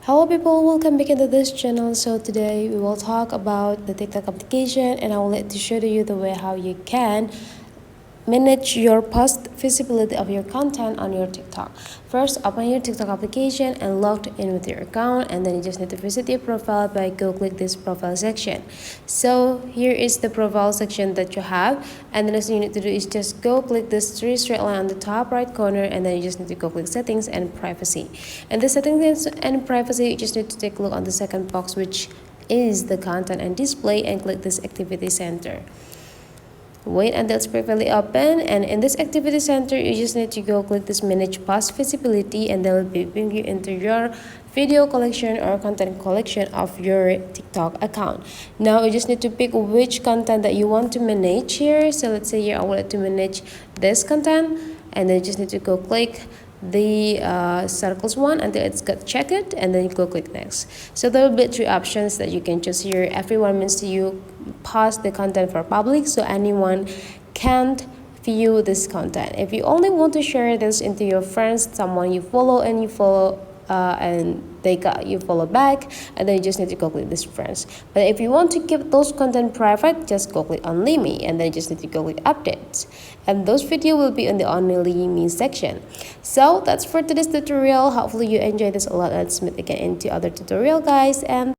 Hello people, welcome back into this channel. So today we will talk about the TikTok application, and I will let to show you the way how you can manage your post visibility of your content on your TikTok. First, open your TikTok application and log in with your account, and then you just need to visit your profile by go click this profile section. So here is the profile section that you have, and then what you need to do is just go click this three straight line on the top right corner, and then you just need to go click settings and privacy. And the settings and privacy, you just need to take a look on the second box, which is the content and display, and click this activity center. Wait until it's perfectly open, and in this activity center you just need to go click this manage post visibility, and that will bring you into your video collection or content collection of your TikTok account. Now you just need to pick which content that you want to manage here. So let's say here I wanted to manage this content, and then you just need to go click the circles one until it's got checked, and then you go click next. So there will be three options that you can choose here. Everyone means to you post the content for public, so anyone can't view this content. If you only want to share this into your friends, someone you follow and you follow and they got you follow back, and then you just need to go click this friends. But if you want to keep those content private, just go click only me, and then you just need to go click updates, and those video will be in the only me section. So that's for today's tutorial. Hopefully you enjoyed this a lot. Let's meet again into other tutorial, guys, and